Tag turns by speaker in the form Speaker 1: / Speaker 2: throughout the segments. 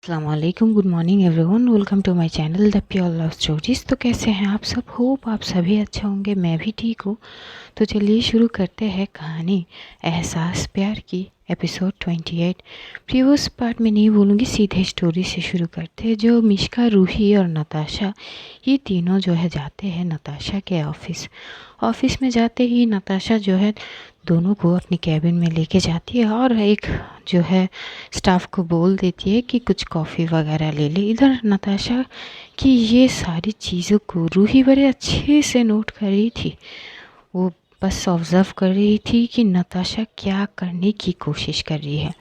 Speaker 1: अस्सलामुअलैकुम, good morning everyone, welcome to my channel the pure love stories. तो कैसे हैं आप सब? होप आप सभी अच्छे होंगे, मैं भी ठीक हूँ। तो चलिए शुरू करते हैं कहानी एहसास प्यार की एपिसोड 28। प्रीवियस पार्ट में नहीं बोलूँगी, सीधे स्टोरी से शुरू करते हैं। जो मिश्का, रूही और नताशा, ये तीनों जो है जाते हैं नताशा के ऑफिस में जाते ही नताशा जो है दोनों को अपनी कैबिन में लेके जाती है और एक जो है स्टाफ को बोल देती है कि कुछ कॉफ़ी वगैरह ले ले। इधर नताशा की ये सारी चीज़ों को रूही बड़े अच्छे से नोट कर रही थी। वो बस ऑब्ज़र्व कर रही थी कि नताशा क्या करने की कोशिश कर रही है।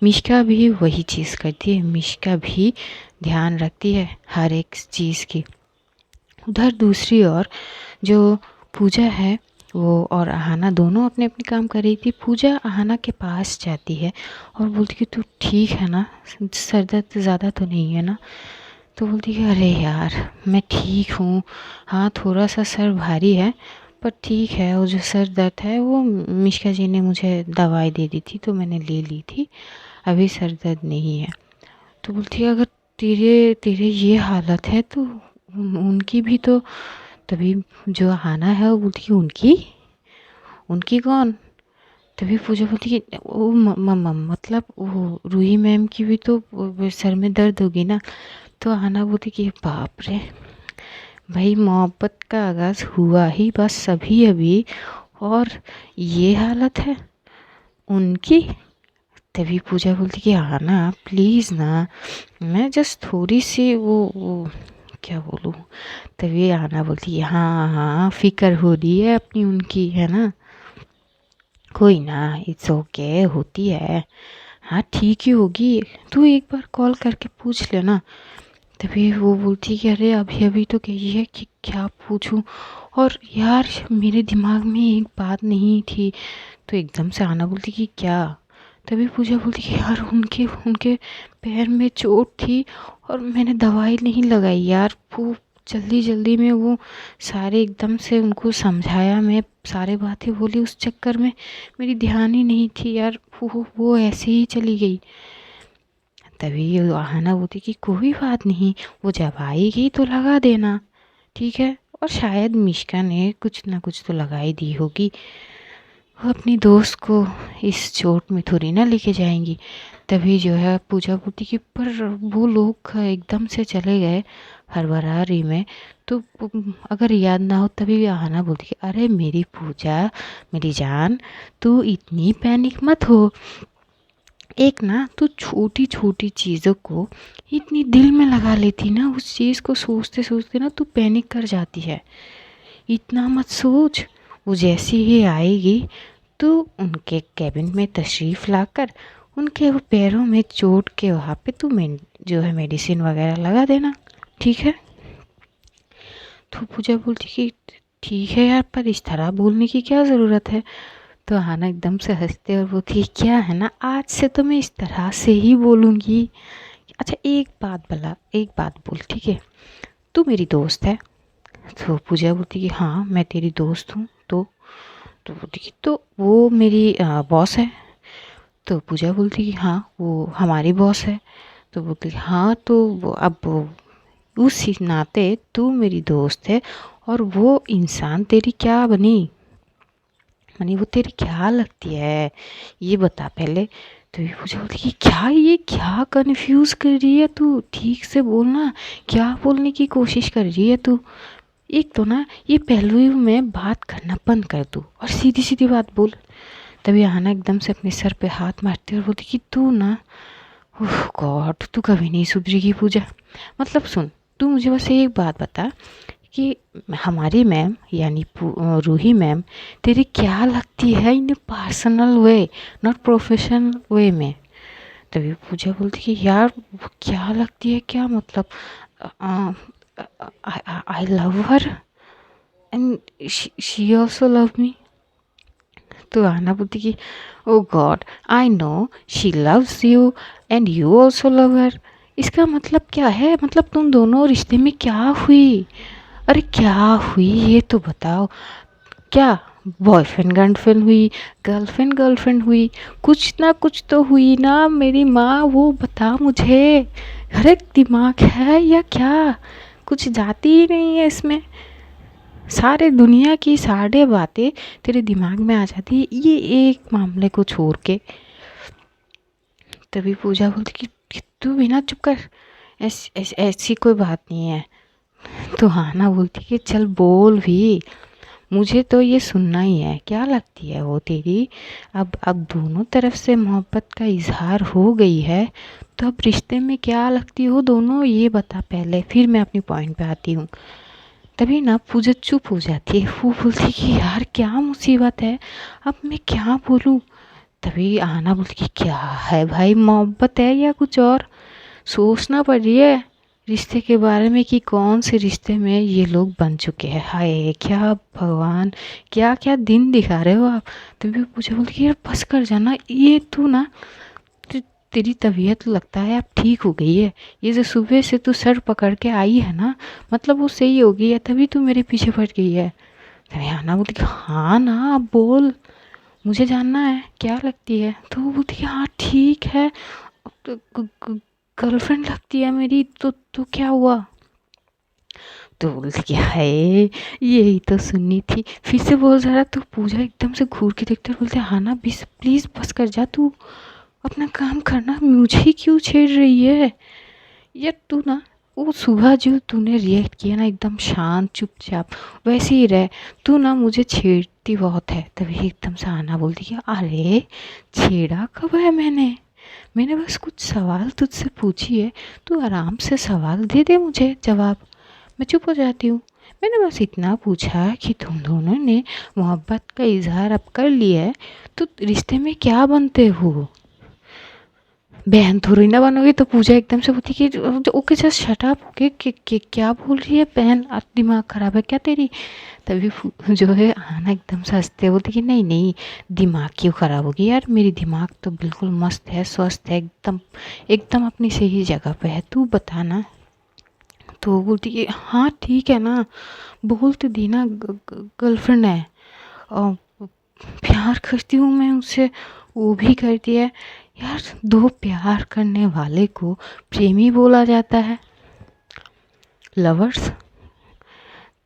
Speaker 1: मिश्का भी वही चीज़ करती है, मिश्का भी ध्यान रखती है हर एक चीज़ की। उधर दूसरी ओर जो पूजा है वो और आहाना दोनों अपने अपने काम कर रही थी। पूजा आहाना के पास जाती है और बोलती कि तू ठीक है ना, सर दर्द ज़्यादा तो नहीं है ना? तो बोलती कि अरे यार मैं ठीक हूँ, हाँ थोड़ा सा सर भारी है पर ठीक है। वो जो सर दर्द है वो मिश्का जी ने मुझे दवाई दे दी थी तो मैंने ले ली थी, अभी सर दर्द नहीं है। तो बोलती है अगर तेरे तेरे ये हालत है तो उनकी भी तो, तभी जो आहाना है वो बोलती कि उनकी उनकी कौन? तभी पूजा बोलती कि वो मतलब वो रूही मैम की भी तो वो सर में दर्द होगी ना? तो आहाना बोलती कि बाप रे भाई, मोहब्बत का आगाज़ हुआ ही बस अभी अभी और ये हालत है उनकी। तभी पूजा बोलती कि आहाना प्लीज़ ना, मैं जस्ट थोड़ी सी वो क्या बोलूँ। तभी आहाना बोलती है हाँ हाँ फिक्र हो रही है अपनी उनकी, है ना? कोई ना, इट्स ओके, होती है, हाँ ठीक ही होगी, तू एक बार कॉल करके पूछ लेना। तभी वो बोलती कि अरे अभी अभी तो कही है कि क्या पूछूं, और यार मेरे दिमाग में एक बात नहीं थी। तो एकदम से आना बोलती कि क्या? तभी पूजा बोलती कि यार उनके उनके पैर में चोट थी और मैंने दवाई नहीं लगाई यार। वो जल्दी जल्दी में वो सारे एकदम से उनको समझाया, मैं सारे बातें बोली, उस चक्कर में मेरी ध्यान ही नहीं थी यार, वो ऐसे ही चली गई। तभी आहाना बोलती कि कोई बात नहीं, वो जब आएगी तो लगा देना, ठीक है? और शायद मिश्का ने कुछ ना कुछ तो लगा ही दी होगी, वो अपनी दोस्त को इस चोट में थोड़ी ना लेके जाएंगी। तभी जो है पूजा बोलती कि पर वो लोग एकदम से चले गए हड़बड़ाहट में, तो अगर याद ना हो। तभी आहाना बोलती कि अरे मेरी पूजा, मेरी जान, तू इतनी पैनिक मत हो। एक ना तू छोटी छोटी चीज़ों को इतनी दिल में लगा लेती ना, उस चीज़ को सोचते सोचते ना तू पैनिक कर जाती है। इतना मत सोच, वो जैसी ही आएगी तो उनके कैबिन में तशरीफ़ लाकर उनके वो पैरों में चोट के वहाँ पे तू जो है मेडिसिन वगैरह लगा देना, ठीक है? तो पूजा बोलती कि ठीक है यार, पर इस तरह बोलने की क्या ज़रूरत है? तो आहाना एकदम से हंसते और बोलती क्या है ना, आज से तो मैं इस तरह से ही बोलूँगी। अच्छा एक बात भला, एक बात बोल, ठीक है? तू मेरी दोस्त है? तो पूजा बोलती कि हाँ मैं तेरी दोस्त हूँ। तो बोलती कि तो वो मेरी बॉस है? तो पूजा बोलती कि हाँ वो हमारी बॉस है। तो बोलती हाँ तो वो अब वो उस नाते तू मेरी दोस्त है और वो इंसान तेरी क्या बनी, मानी वो तेरी क्या लगती है, ये बता पहले। तो ये पूछा बोलती कि क्या, ये क्या कंफ्यूज कर रही है तू, ठीक से बोलना, क्या बोलने की कोशिश कर रही है तू? एक तो ना ये पहलू में बात करना बंद कर दू और सीधी सीधी बात बोल। तभी आहाना एकदम से अपने सर पे हाथ मारती और बोलती कि तू ना, ओह गॉड, तू कभी नहीं सुधरेगी पूजा। मतलब सुन, तू मुझे बस एक बात बता कि हमारी मैम यानी रूही मैम तेरी क्या लगती है in personal way, not professional way में? तभी पूजा बोलती कि यार वो क्या लगती है, क्या मतलब? I love her and she also love me. तो आना बोलती कि oh God, I know she loves you and you also love her. इसका मतलब क्या है? मतलब तुम दोनों रिश्ते में क्या हुई? अरे क्या हुई ये तो बताओ। क्या बॉयफ्रेंड गर्लफ्रेंड हुई, गर्लफ्रेंड गर्लफ्रेंड हुई, कुछ ना कुछ तो हुई ना मेरी माँ, वो बता मुझे। अरे दिमाग है या क्या, कुछ जाती ही नहीं है इसमें। सारे दुनिया की सारे बातें तेरे दिमाग में आ जाती है, ये एक मामले को छोड़ के। तभी पूजा बोलती कि तू भी ना चुप कर, ऐसी कोई बात नहीं है। तो आना बोलती कि चल बोल भी, मुझे तो ये सुनना ही है, क्या लगती है वो तेरी। अब दोनों तरफ से मोहब्बत का इजहार हो गई है, तो अब रिश्ते में क्या लगती हो दोनों, ये बता पहले, फिर मैं अपनी पॉइंट पे आती हूँ। तभी ना पूजा चुप हो जाती है, वो बोलती कि यार क्या मुसीबत है, अब मैं क्या बोलूँ। तभी आना बोलती कि क्या है भाई, मोहब्बत है या कुछ और, सोचना पड़ रही है रिश्ते के बारे में कि कौन से रिश्ते में ये लोग बन चुके हैं। हाय क्या भगवान, क्या क्या दिन दिखा रहे हो आप। तभी पूछा बोलती कि यार बस कर जाना, ये तू ना तेरी तबीयत लगता है अब ठीक हो गई है, ये जो सुबह से तू सर पकड़ के आई है ना, मतलब वो सही हो गई है, तभी तू मेरे पीछे पड़ गई है। तभी आना बोलती कि हाँ ना अब बोल, मुझे जानना है क्या लगती है। तो वो बोलती कि हाँ ठीक है, अब तो गर्लफ्रेंड लगती है मेरी, तो क्या हुआ। तो बोलती कि हाय यही तो सुननी थी, फिर से बोल रहा। तो पूजा एकदम से घूर के देखते बोलते हाँ ना प्लीज प्लीज बस कर जा, तू अपना काम करना, मुझे क्यों छेड़ रही है यार तू ना। वो सुबह जो तूने रिएक्ट किया ना एकदम शांत चुपचाप, वैसे ही रह, तू ना मुझे छेड़ती बहुत है। तभी एकदम से आना बोलती कि अरे छेड़ा कब है मैंने बस कुछ सवाल तुझसे पूछी है, तू आराम से सवाल दे दे मुझे जवाब, मैं चुप हो जाती हूँ। मैंने बस इतना पूछा कि तुम दोनों ने मोहब्बत का इजहार अब कर लिया है, तो रिश्ते में क्या बनते हो, बहन थोड़ी ना बनोगी। तो पूजा एकदम से बोलती कि okay just shut up, okay क्या बोल रही है बहन, दिमाग खराब है क्या तेरी। तभी जो है आना एकदम से हंसते बोलती कि नहीं नहीं, दिमाग क्यों ख़राब होगी यार, मेरी दिमाग तो बिल्कुल मस्त है, स्वस्थ है, एकदम एकदम अपनी सही जगह पे है, तू बता ना। तो वो बोलती कि हाँ ठीक है ना, बोल तो दी ना, गर्लफ्रेंड है और प्यार करती हूँ मैं उससे, वो भी करती है। यार दो प्यार करने वाले को प्रेमी बोला जाता है, लवर्स।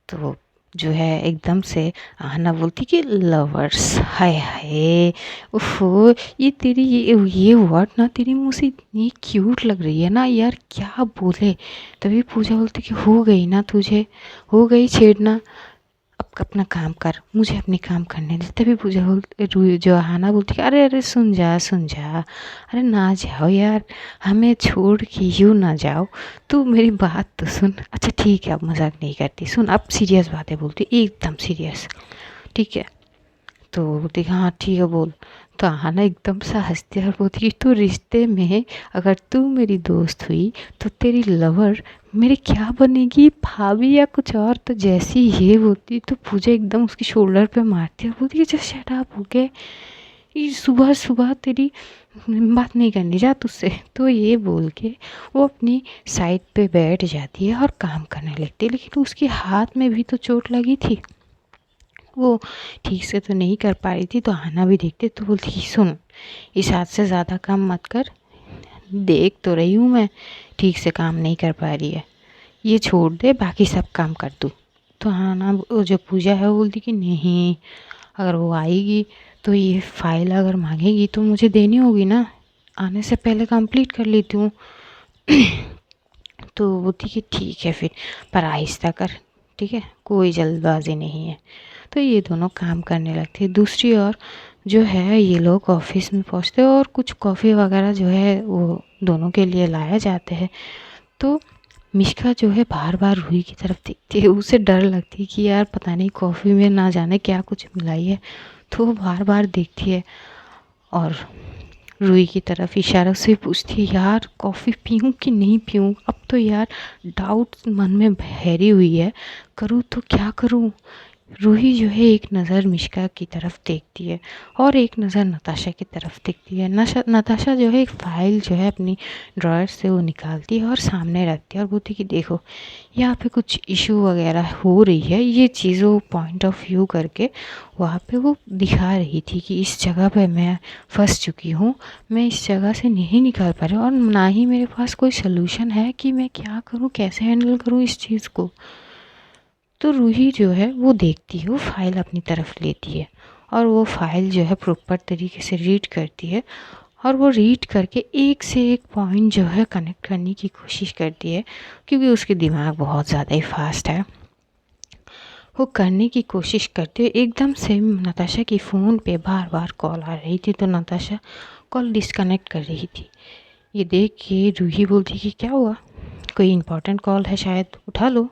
Speaker 1: तो जो है एकदम से आना बोलती कि लवर्स, हाय हाय, ओहो ये तेरी ये वर्ड ना तेरी मुँह से इतनी क्यूट लग रही है ना यार, क्या बोले। तभी पूजा बोलती कि हो गई ना तुझे, हो गई छेड़ना, अब अपना काम कर, मुझे अपने काम करने दे। तभी पूजा बोल जो हाना बोलती है अरे अरे सुन जा, अरे ना जाओ यार, हमें छोड़ के यूँ ना जाओ, तू मेरी बात तो सुन। अच्छा ठीक है अब मजाक नहीं करती, सुन अब सीरियस बातें बोलती, एकदम सीरियस, ठीक है। तो बोलती हाँ ठीक है बोल। तो आना एकदम सा हंसती है और बोलती कि तू रिश्ते में अगर तू मेरी दोस्त हुई तो तेरी लवर मेरी क्या बनेगी, भाभी या कुछ और। तो जैसी ये बोलती तो पूजा एकदम उसकी शोल्डर पे मारती है, बोलती कि जस्ट शट अप हो गए, ये सुबह सुबह तेरी बात नहीं करनी, जा तुझसे। तो ये बोल के वो अपनी साइड पे बैठ जाती है और काम करने लगती है, लेकिन उसके हाथ में भी तो चोट लगी थी, वो ठीक से तो नहीं कर पा रही थी। तो आना भी देखते तो बोलती कि सुन इस हाथ से ज़्यादा काम मत कर, देख तो रही हूँ मैं ठीक से काम नहीं कर पा रही है, ये छोड़ दे बाकी सब काम कर दूँ। तो आना वो जो पूजा है वो बोलती कि नहीं, अगर वो आएगी तो ये फाइल अगर मांगेगी तो मुझे देनी होगी ना, आने से पहले कंप्लीट कर लेती हूँ। तो बोलती कि ठीक है फिर, पर आहिस्ता कर, ठीक है कोई जल्दबाजी नहीं है। तो ये दोनों काम करने लगते हैं। दूसरी ओर जो है ये लोग ऑफिस में पहुंचते हैं और कुछ कॉफ़ी वगैरह जो है वो दोनों के लिए लाया जाते हैं। तो मिष्का जो है बार बार रूही की तरफ देखती है, उसे डर लगती है कि यार पता नहीं कॉफ़ी में ना जाने क्या कुछ मिलाई है, तो वो बार बार देखती है और रूही की तरफ इशारों से पूछती है यार कॉफ़ी पीऊँ कि नहीं पीऊँ, अब तो यार डाउट मन में बहरी हुई है, करूँ तो क्या करूँ, रूही जो है एक नज़र मिश्का की तरफ देखती है और एक नज़र नताशा की तरफ देखती है। नताशा जो है एक फ़ाइल जो है अपनी ड्रॉयर से वो निकालती है और सामने रखती है और बोलती है कि देखो यहाँ पे कुछ इशू वगैरह हो रही है। ये चीज़ों पॉइंट ऑफ व्यू करके वहाँ पे वो दिखा रही थी कि इस जगह पे मैं फंस चुकी हूँ, मैं इस जगह से नहीं निकाल पा रही और ना ही मेरे पास कोई सलूशन है कि मैं क्या करूँ, कैसे हैंडल करूँ इस चीज़ को। तो रूही जो है वो देखती है, वो फाइल अपनी तरफ लेती है और वो फाइल जो है प्रॉपर तरीके से रीड करती है और वो रीड करके एक से एक पॉइंट जो है कनेक्ट करने की कोशिश करती है, क्योंकि उसके दिमाग बहुत ज़्यादा ही फास्ट है। वो करने की कोशिश करते हुए एकदम से नताशा की फ़ोन पे बार बार कॉल आ रही थी, तो नताशा कॉल डिस्कनेक्ट कर रही थी। ये देख के रूही बोलती कि क्या हुआ, कोई इम्पोर्टेंट कॉल है शायद, उठा लो।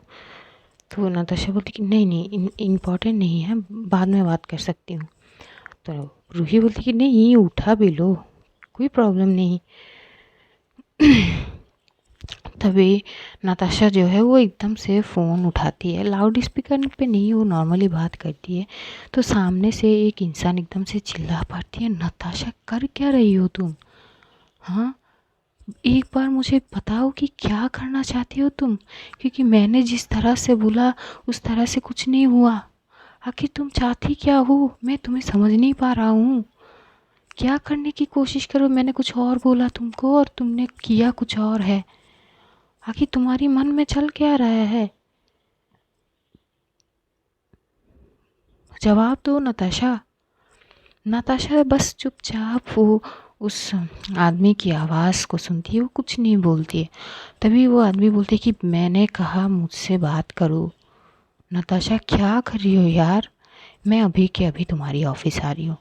Speaker 1: तो नताशा बोलती कि नहीं नहीं इम्पोर्टेंट नहीं है, बाद में बात कर सकती हूँ। तो रूही बोलती कि नहीं उठा भी लो, कोई प्रॉब्लम नहीं। तभी नताशा जो है वो एकदम से फ़ोन उठाती है, लाउड स्पीकर पे नहीं, वो नॉर्मली बात करती है। तो सामने से एक इंसान एकदम से चिल्ला पड़ती है, नताशा कर क्या रही हो तुम? हाँ, एक बार मुझे बताओ कि क्या करना चाहती हो तुम, क्योंकि मैंने जिस तरह से बोला उस तरह से कुछ नहीं हुआ। आखिर तुम चाहती क्या हो, मैं तुम्हें समझ नहीं पा रहा हूँ। क्या करने की कोशिश करो, मैंने कुछ और बोला तुमको और तुमने किया कुछ और है। आखिर तुम्हारी मन में चल क्या रहा है, जवाब दो नताशा। नताशा बस चुपचाप वो उस आदमी की आवाज़ को सुनती है, वो कुछ नहीं बोलती है। तभी वो आदमी बोलते कि मैंने कहा मुझसे बात करो। नताशा क्या कर रही हो यार, मैं अभी के अभी तुम्हारी ऑफिस आ रही हूँ।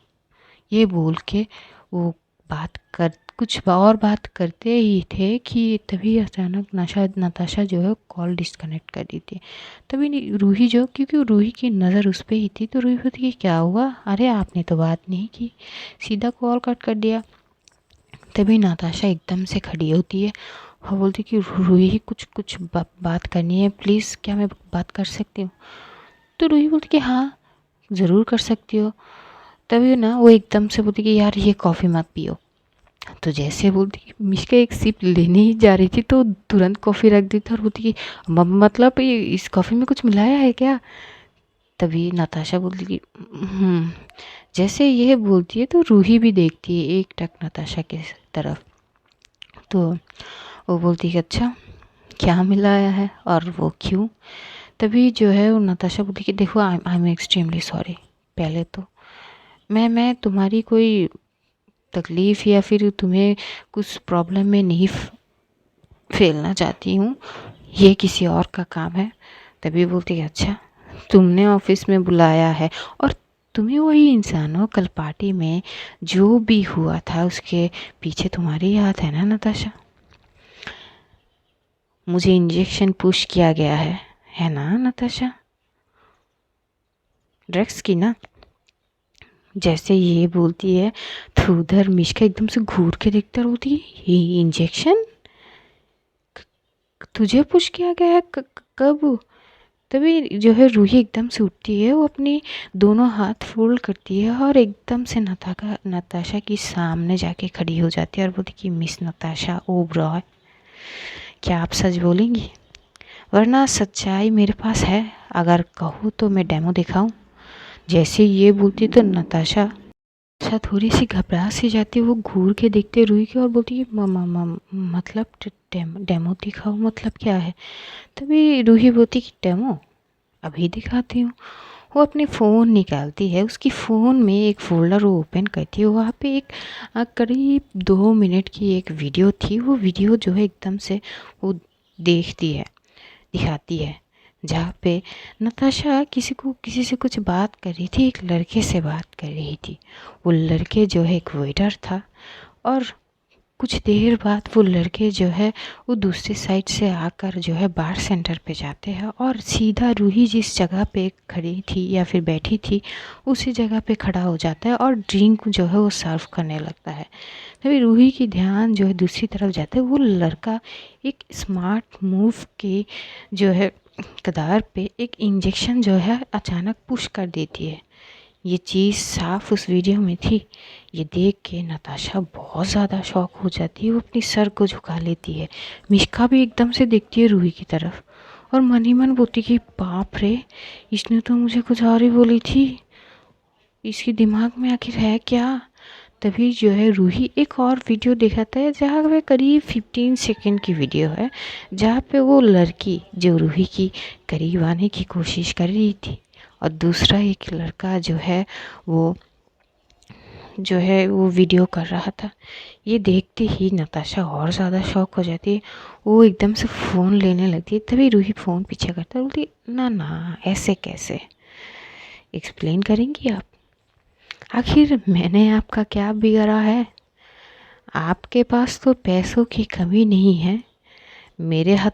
Speaker 1: ये बोल के वो बात कर कुछ और बात करते ही थे कि तभी अचानक नताशा जो है कॉल डिस्कनेक्ट कर दी थी। तभी रूही जो, क्योंकि रूही की नज़र उस पर ही थी, तो रूही बोलती कि क्या हुआ, अरे आपने तो बात नहीं की, सीधा कॉल कट कर दिया। तभी नताशा एकदम से खड़ी होती है और बोलती कि रूही कुछ कुछ बात करनी है प्लीज़, क्या मैं बात कर सकती हूँ? तो रूही बोलती कि हाँ ज़रूर कर सकती हो। तभी ना वो एकदम से बोलती कि यार ये कॉफ़ी मत पियो। तो जैसे बोलती कि मिश्का एक सिप लेने ही जा रही थी तो तुरंत कॉफ़ी रख दी थी और बोलती कि मतलब ये इस कॉफ़ी में कुछ मिलाया है क्या? तभी नताशा बोलती कि जैसे ये बोलती है तो रूही भी देखती है एक टक नताशा की तरफ। तो वो बोलती कि अच्छा क्या मिलाया है और वो क्यों? तभी जो है वो नताशा बोलती कि देखो आई एम एक्सट्रीमली सॉरी। पहले तो मैं तुम्हारी कोई तकलीफ़ या फिर तुम्हें कुछ प्रॉब्लम में नहीं फेलना चाहती हूँ, ये किसी और का काम है। तभी बोलती है अच्छा तुमने ऑफिस में बुलाया है और तुम्हें वही इंसान हो, कल पार्टी में जो भी हुआ था उसके पीछे तुम्हारी हाथ है ना नताशा? मुझे इंजेक्शन पुश किया गया है ना नताशा, ड्रग्स की ना? जैसे ये बोलती है तो उधर मिश्का एकदम से घूर के देखता और बोलती है ये इंजेक्शन तुझे पुश किया गया है, कब? तभी जो है रूही एकदम से उठती है, वो अपनी दोनों हाथ फोल्ड करती है और एकदम से नताशा की सामने जाके खड़ी हो जाती है और बोलती कि मिस नताशा ओबरॉय, क्या आप सच बोलेंगी? वरना सच्चाई मेरे पास है, अगर कहूँ तो मैं डेमो दिखाऊं? जैसे ये बोलती तो नताशा थोड़ी सी घबरा सी जाती है, वो घूर के देखते रूही की और बोलती है मतलब डेमो दिखाओ मतलब क्या है? तभी रूही बोलती कि डेमो अभी दिखाती हूँ। वो अपनी फ़ोन निकालती है, उसकी फ़ोन में एक फ़ोल्डर वो ओपन करती है, वहाँ पे एक करीब 2 मिनट की एक वीडियो थी। वो वीडियो जो है एकदम से वो देखती है, दिखाती है, जहाँ पे नताशा किसी से कुछ बात कर रही थी, एक लड़के से बात कर रही थी। वो लड़के जो है एक वेटर था और कुछ देर बाद वो लड़के जो है वो दूसरी साइड से आकर जो है बार सेंटर पे जाते हैं और सीधा रूही जिस जगह पे खड़ी थी या फिर बैठी थी उसी जगह पे खड़ा हो जाता है और ड्रिंक जो है वो सर्व करने लगता है। तभी रूही की ध्यान जो है दूसरी तरफ जाता है, वो लड़का एक स्मार्ट मूव की जो है कदार पे एक इंजेक्शन जो है अचानक पुश कर देती है। ये चीज़ साफ उस वीडियो में थी। ये देख के नताशा बहुत ज़्यादा शॉक हो जाती है, वो अपनी सर को झुका लेती है। मिश्का भी एकदम से देखती है रूही की तरफ और मन ही मन बोलती कि बाप रे, इसने तो मुझे कुछ और ही बोली थी, इसके दिमाग में आखिर है क्या। तभी जो है रूही एक और वीडियो दिखाता है जहाँ पे करीब 15 सेकंड की वीडियो है, जहाँ पे वो लड़की जो रूही की करीब आने की कोशिश कर रही थी और दूसरा एक लड़का जो है वो वीडियो कर रहा था। ये देखते ही नताशा और ज़्यादा शॉक हो जाती है। वो एकदम से फ़ोन लेने लगती है। तभी रूही फ़ोन पीछे करता है, बोलती ना ना ऐसे कैसे, एक्सप्लेन करेंगी आप, आखिर मैंने आपका क्या बिगाड़ा है। आपके पास तो पैसों की कमी नहीं है, मेरे हद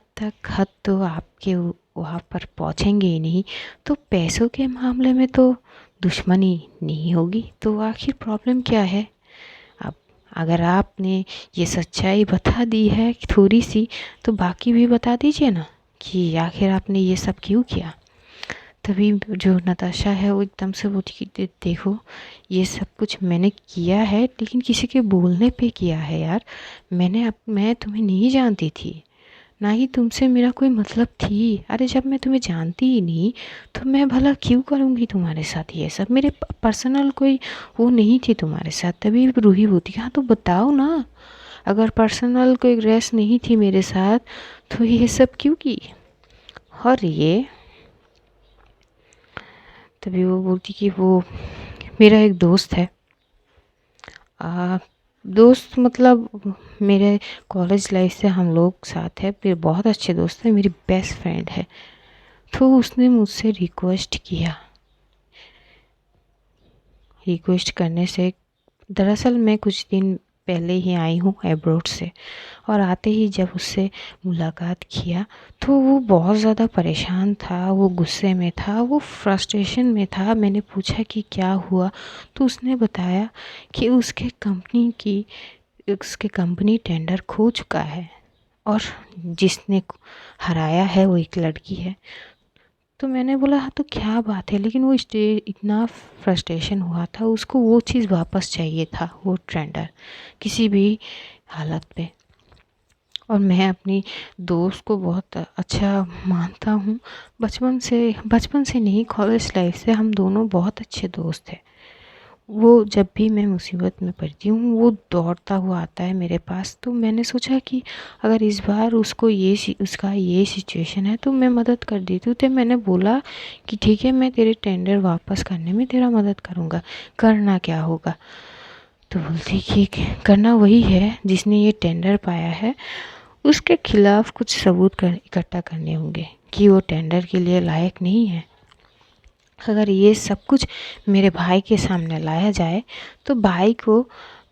Speaker 1: तो आपके वहाँ पर पहुँचेंगे ही नहीं, तो पैसों के मामले में तो दुश्मनी नहीं होगी, तो आखिर प्रॉब्लम क्या है। अब अगर आपने ये सच्चाई बता दी है थोड़ी सी, तो बाकी भी बता दीजिए ना कि आखिर आपने ये सब क्यों किया। तभी जो नताशा है वो एकदम से बोलती कि देखो, ये सब कुछ मैंने किया है लेकिन किसी के बोलने पे किया है यार। मैं तुम्हें नहीं जानती थी, ना ही तुमसे मेरा कोई मतलब थी। अरे जब मैं तुम्हें जानती ही नहीं तो मैं भला क्यों करूँगी तुम्हारे साथ ये सब, मेरे पर्सनल कोई वो नहीं थी तुम्हारे साथ। तभी रूही बोलती हाँ तो बताओ ना, अगर पर्सनल कोई रेस नहीं थी मेरे साथ तो ये सब क्यों की। और ये तभी वो बोलती कि वो मेरा एक दोस्त है, दोस्त मतलब मेरे कॉलेज लाइफ से हम लोग साथ है, फिर बहुत अच्छे दोस्त हैं, मेरी बेस्ट फ्रेंड है। तो उसने मुझसे रिक्वेस्ट किया, रिक्वेस्ट करने से दरअसल मैं कुछ दिन पहले ही आई हूँ एब्रोड से, और आते ही जब उससे मुलाकात किया तो वो बहुत ज़्यादा परेशान था, वो गुस्से में था, वो फ्रस्ट्रेशन में था। मैंने पूछा कि क्या हुआ, तो उसने बताया कि उसके कंपनी टेंडर खो चुका है और जिसने हराया है वो एक लड़की है। तो मैंने बोला हाँ तो क्या बात है, लेकिन वो इतना फ्रस्ट्रेशन हुआ था, उसको वो चीज़ वापस चाहिए था, वो टेंडर किसी भी हालत पे। और मैं अपनी दोस्त को बहुत अच्छा मानता हूँ, बचपन से नहीं, कॉलेज लाइफ से हम दोनों बहुत अच्छे दोस्त हैं। वो जब भी मैं मुसीबत में पड़ती हूँ वो दौड़ता हुआ आता है मेरे पास। तो मैंने सोचा कि अगर इस बार उसका ये सिचुएशन है तो मैं मदद कर देती हूँ। तो मैंने बोला कि ठीक है, मैं तेरे टेंडर वापस करने में तेरा मदद करूँगा, करना क्या होगा। तो बोलती कि करना वही है, जिसने ये टेंडर पाया है उसके खिलाफ कुछ सबूत इकट्ठा करने होंगे कि वो टेंडर के लिए लायक नहीं है। अगर ये सब कुछ मेरे भाई के सामने लाया जाए तो भाई को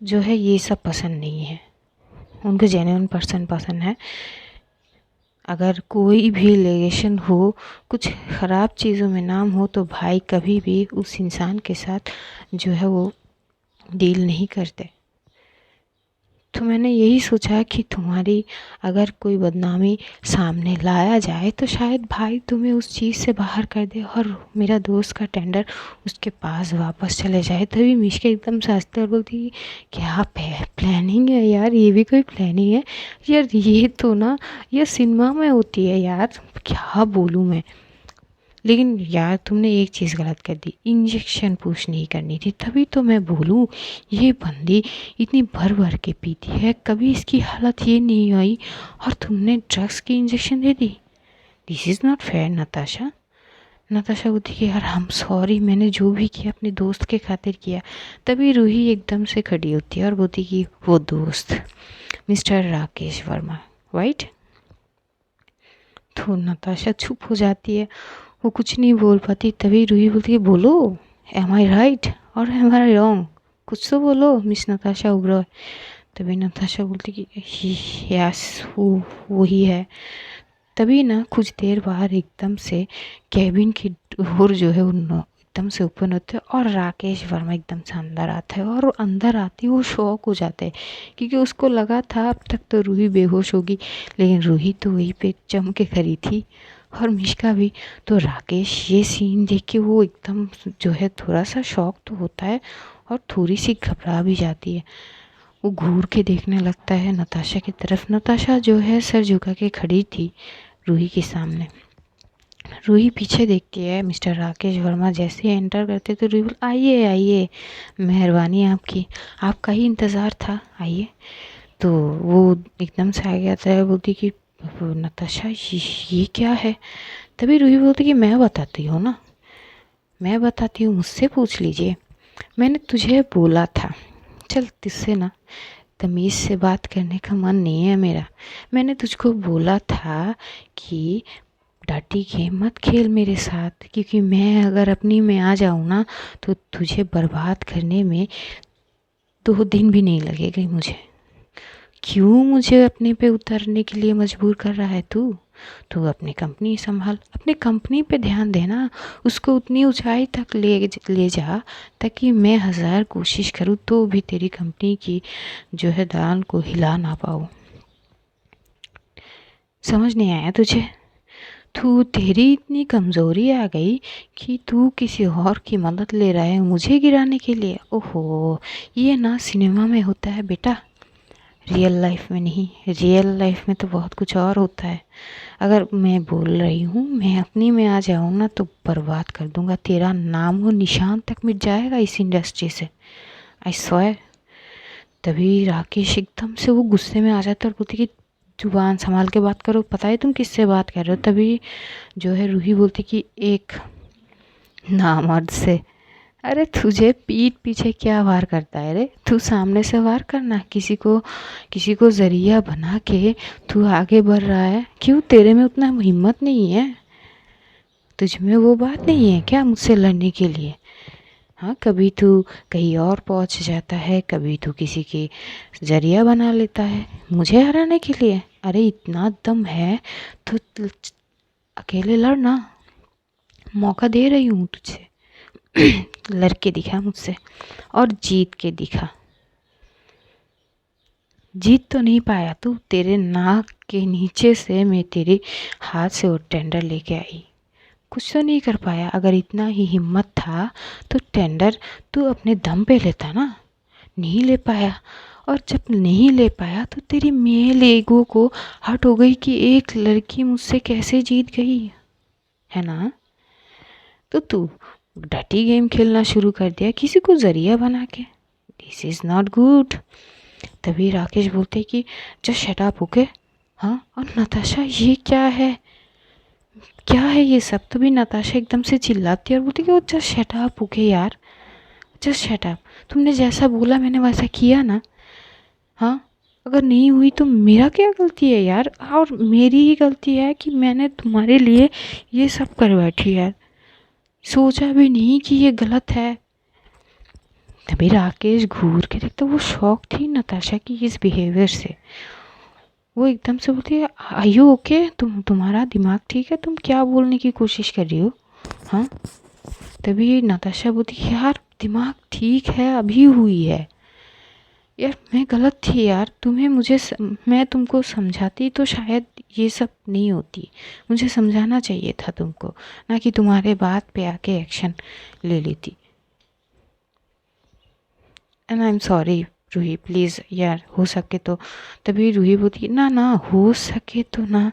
Speaker 1: जो है ये सब पसंद नहीं है, उनको जेन्युइन पर्सन पसंद है। अगर कोई भी एलिगेशन हो, कुछ ख़राब चीज़ों में नाम हो, तो भाई कभी भी उस इंसान के साथ जो है वो डील नहीं करते। तो मैंने यही सोचा कि तुम्हारी अगर कोई बदनामी सामने लाया जाए तो शायद भाई तुम्हें उस चीज़ से बाहर कर दे और मेरा दोस्त का टेंडर उसके पास वापस चले जाए। तभी मिश्का एकदम से हंसते और बोलती क्या प्लानिंग है यार, ये भी कोई प्लानिंग है यार, ये तो ना ये सिनेमा में होती है यार, क्या बोलूँ मैं। लेकिन यार तुमने एक चीज़ गलत कर दी, इंजेक्शन पुश नहीं करनी थी। तभी तो मैं बोलूँ ये बंदी इतनी भर भर के पीती है, कभी इसकी हालत ये नहीं आई और तुमने ड्रग्स की injection they the. This is not fair Natasha. Natasha बोलती कि यार हम सॉरी, मैंने जो भी किया अपने दोस्त के खातिर किया। तभी रूही एकदम से खड़ी होती है और बोलती कि वो दोस्त मिस्टर राकेश वर्मा, राइट। तो नताशा चुप हो जाती है, वो कुछ नहीं बोल पाती। तभी रूही बोलती है बोलो, एम आई राइट और एम आई रॉन्ग, कुछ तो बोलो मिस नताशा उग्रॉय। तभी नताशा बोलती कि यस वो ही है। तभी ना कुछ देर बाद एकदम से कैबिन की डोर जो है वो एकदम से ओपन होते हैं और राकेश वर्मा एकदम से अंदर आता है। और अंदर आती वो शॉक हो जाते हैं, क्योंकि उसको लगा था अब तक तो रूही बेहोश होगी, लेकिन रूही तो वहीं पे जम के खड़ी थी और मिष्का भी। तो राकेश ये सीन देख के वो एकदम जो है थोड़ा सा शॉक तो होता है और थोड़ी सी घबरा भी जाती है। वो घूर के देखने लगता है नताशा की तरफ। नताशा जो है सर झुका के खड़ी थी रूही के सामने। रूही पीछे देखती है। मिस्टर राकेश वर्मा जैसे ही एंटर करते तो रूही बोल, आइए आइए, मेहरबानी आपकी, आपका ही इंतज़ार था, आइए। तो वो एकदम से आ गया था, बोलती कि नताशा ये क्या है। तभी रूही बोलती कि मैं बताती हूँ ना, मैं बताती हूँ, मुझसे पूछ लीजिए। मैंने तुझे बोला था, चल तुझसे ना तमीज़ से बात करने का मन नहीं है मेरा। मैंने तुझको बोला था कि डाटी गेम मत खेल मेरे साथ, क्योंकि मैं अगर अपनी में आ जाऊँ ना तो तुझे बर्बाद करने में 2 दिन भी नहीं लगेगा मुझे। क्यों मुझे अपने पे उतरने के लिए मजबूर कर रहा है तू? तू अपनी कंपनी संभाल, अपनी कंपनी पे ध्यान देना, उसको उतनी ऊंचाई तक ले जा ताकि मैं 1000 कोशिश करूँ तो भी तेरी कंपनी की जो है दाल को हिला ना पाऊँ। समझ नहीं आया तुझे? तू तेरी इतनी कमज़ोरी आ गई कि तू किसी और की मदद ले रहा है मुझे गिराने के लिए। ओहो, ये ना सिनेमा में होता है बेटा, रियल लाइफ में नहीं। रियल लाइफ में तो बहुत कुछ और होता है। अगर मैं बोल रही हूँ, मैं अपनी में आ जाऊँ ना तो बर्बाद कर दूँगा, तेरा नाम और निशान तक मिट जाएगा इस इंडस्ट्री से, आई स्वेयर। तभी राकेश एकदम से वो गुस्से में आ जाता है और बोलती कि जुबान संभाल के बात करो, पता है तुम किससे बात कर रहे हो। तभी जो है रूही बोलती कि एक नामर्द से। अरे तुझे पीठ पीछे क्या वार करता है रे? तू सामने से वार करना, किसी को जरिया बना के तू आगे बढ़ रहा है। क्यों तेरे में उतना हिम्मत नहीं है? तुझ में वो बात नहीं है क्या मुझसे लड़ने के लिए? हाँ, कभी तू कहीं और पहुंच जाता है, कभी तू किसी की जरिया बना लेता है मुझे हराने के लिए। अरे इतना दम है तो अकेले लड़ना, मौका दे रही हूँ तुझे। लड़के दिखा मुझसे और जीत के दिखा। जीत तो नहीं पाया तू, तेरे नाक के नीचे से मैं तेरे हाथ से वो टेंडर लेके आई, कुछ तो नहीं कर पाया। अगर इतना ही हिम्मत था तो टेंडर तू अपने दम पे लेता ना, नहीं ले पाया। और जब नहीं ले पाया तो तेरी मेल ईगो को हट हो गई कि एक लड़की मुझसे कैसे जीत गई, है ना। तो तू डटी गेम खेलना शुरू कर दिया किसी को जरिया बना के। This is not good. तभी राकेश बोलते कि जस्ट शट अप, ओके। हाँ, और नताशा ये क्या है, क्या है ये सब? तभी नताशा एकदम से चिल्लाती है और बोलती कि वो जस्ट शट अप, ओके यार, जस्ट शट अप। तुमने जैसा बोला मैंने वैसा किया ना। हाँ, अगर नहीं हुई तो मेरा क्या गलती है यार? और मेरी ही गलती है कि मैंने तुम्हारे लिए ये सब कर बैठी यार, सोचा भी नहीं कि ये गलत है। तभी राकेश घूर के देखता, वो शौक थी नताशा की इस बिहेवियर से। वो एकदम से बोलती है, आयु ओके, तुम्हारा दिमाग ठीक है? तुम क्या बोलने की कोशिश कर रही हो? हाँ। तभी नताशा बोलती है, यार दिमाग ठीक है, अभी हुई है यार, मैं गलत थी यार, मैं तुमको समझाती तो शायद ये सब नहीं होती। मुझे समझाना चाहिए था तुमको, ना कि तुम्हारे बात पे आके एक्शन ले लेती। And I am sorry Roohi, please यार, हो सके तो। तभी रूही बोलती, ना ना, हो सके तो ना,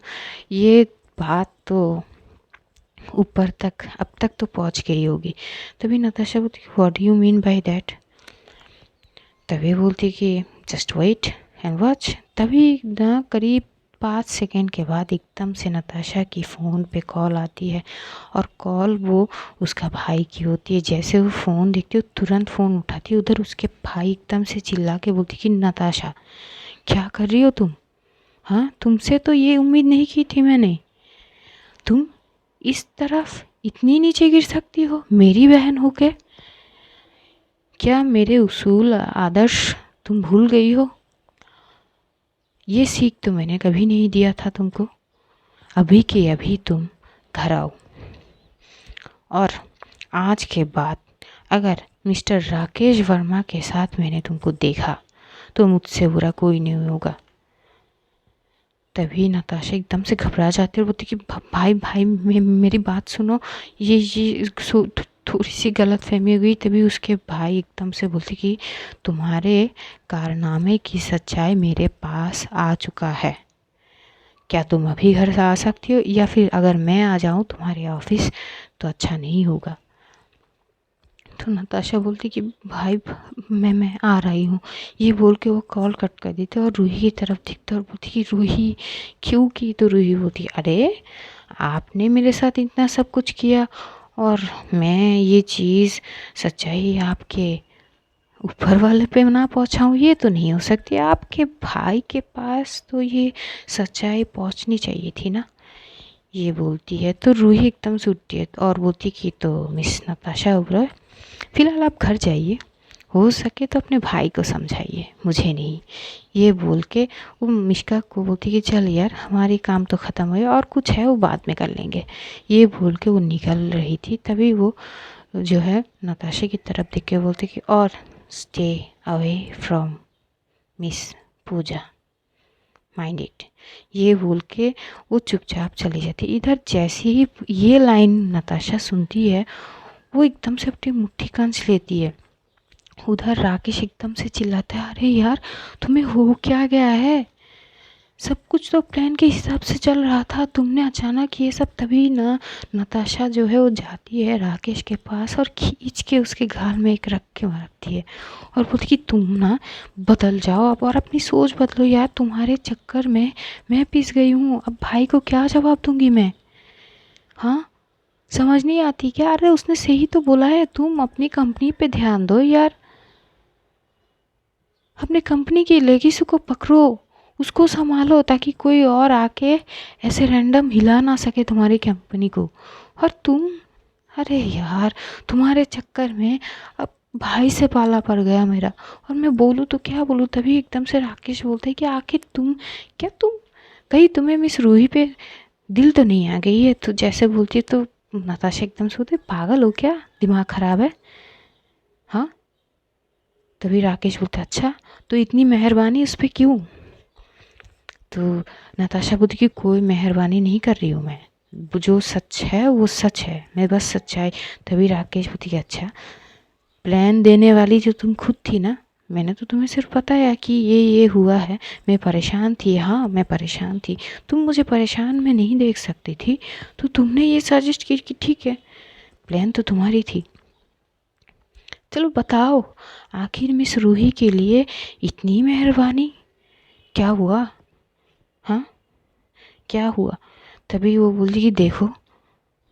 Speaker 1: ये बात तो ऊपर तक अब तक तो पहुंच गई होगी। तभी नताशा बोलती, what do you mean by that? तभी बोलती कि जस्ट वेट एंड वॉच। तभी ना करीब 5 सेकेंड के बाद एकदम से नताशा की फ़ोन पे कॉल आती है और कॉल वो उसका भाई की होती है। जैसे वो फ़ोन देखती है तुरंत फ़ोन उठाती है। उधर उसके भाई एकदम से चिल्ला के बोलती कि नताशा क्या कर रही हो तुम? हाँ, तुमसे तो ये उम्मीद नहीं की थी मैंने। तुम इस तरफ इतनी नीचे गिर सकती हो मेरी बहन होके? क्या मेरे उसूल आदर्श तुम भूल गई हो? ये सीख तो मैंने कभी नहीं दिया था तुमको। अभी के अभी तुम घर आओ, और आज के बाद अगर मिस्टर राकेश वर्मा के साथ मैंने तुमको देखा तो मुझसे बुरा कोई नहीं होगा। तभी नताशा एकदम से घबरा जाती है और बोलती कि भाई भाई मेरी बात सुनो, ये थोड़ी सी गलतफहमी हो गई। तभी उसके भाई एकदम से बोलते कि तुम्हारे कारनामे की सच्चाई मेरे पास आ चुका है, क्या तुम अभी घर से आ सकती हो, या फिर अगर मैं आ जाऊं तुम्हारे ऑफिस तो अच्छा नहीं होगा। तो नताशा बोलती कि भाई मैं आ रही हूँ। ये बोल के वो कॉल कट कर देते और रूही की तरफ देखते और बोलती कि रूही क्यों की। तो रूही बोलती अरे आपने मेरे साथ इतना सब कुछ किया और मैं ये चीज़ सच्चाई आपके ऊपर वाले पे ना पहुँचाऊँ, ये तो नहीं हो सकती। आपके भाई के पास तो ये सच्चाई पहुँचनी चाहिए थी ना। ये बोलती है तो रूही एकदम से उठती है और बोलती कि तो मिस नताशा ओबरॉय, फ़िलहाल आप घर जाइए, हो सके तो अपने भाई को समझाइए, मुझे नहीं। ये बोल के वो मिश्का को बोलती कि चल यार हमारी काम तो ख़त्म हो गया और कुछ है वो बाद में कर लेंगे। ये बोल के वो निकल रही थी, तभी वो जो है नताशा की तरफ देख के बोलती कि और stay away from miss Pooja, mind it. ये बोल के वो चुपचाप चली जाती। इधर जैसे ही ये लाइन नताशा सुनती है वो एकदम से अपनी मुट्ठी कंच लेती है। उधर राकेश एकदम से चिल्लाता है अरे यार तुम्हें हो क्या गया है, सब कुछ तो प्लान के हिसाब से चल रहा था, तुमने अचानक ये सब। तभी ना नताशा जो है वो जाती है राकेश के पास और खींच के उसके गाल में एक रख के रखती है और बोलती कि तुम ना बदल जाओ अब और अपनी सोच बदलो यार, तुम्हारे चक्कर में मैं पिस गई हूँ, अब भाई को क्या जवाब दूंगी मैं। हाँ समझ नहीं आती क्या। अरे उसने सही तो बोला है, तुम अपनी कंपनी पे ध्यान दो यार, अपने कंपनी की लेगेसी को पकड़ो, उसको संभालो ताकि कोई और आके ऐसे रैंडम हिला ना सके तुम्हारी कंपनी को। और तुम, अरे यार तुम्हारे चक्कर में अब भाई से पाला पड़ गया मेरा, और मैं बोलूँ तो क्या बोलूँ। तभी एकदम से राकेश बोलते हैं कि आखिर तुम क्या, तुम कहीं तुम्हें मिस रूही पे दिल तो नहीं आ गई है। तो जैसे बोलती है तो नताशा एकदम से बोलते पागल हो क्या, दिमाग खराब है हाँ। तभी राकेश बोलता अच्छा तो इतनी मेहरबानी उस पर क्यों। तो नताशा बोलती कि कोई मेहरबानी नहीं कर रही हूँ मैं, जो सच है वो सच है, मैं बस सच्चाई। तभी राकेश बोलती कि अच्छा प्लान देने वाली जो तुम खुद थी ना, मैंने तो तुम्हें सिर्फ बताया कि ये हुआ है, मैं परेशान थी, हाँ मैं परेशान थी, तुम मुझे परेशान में नहीं देख सकती थी, तो तुमने ये सजेस्ट की कि ठीक है प्लान तो तुम्हारी थी, चलो बताओ आखिर मिस रूही के लिए इतनी मेहरबानी क्या हुआ, हाँ क्या हुआ। तभी वो बोली कि देखो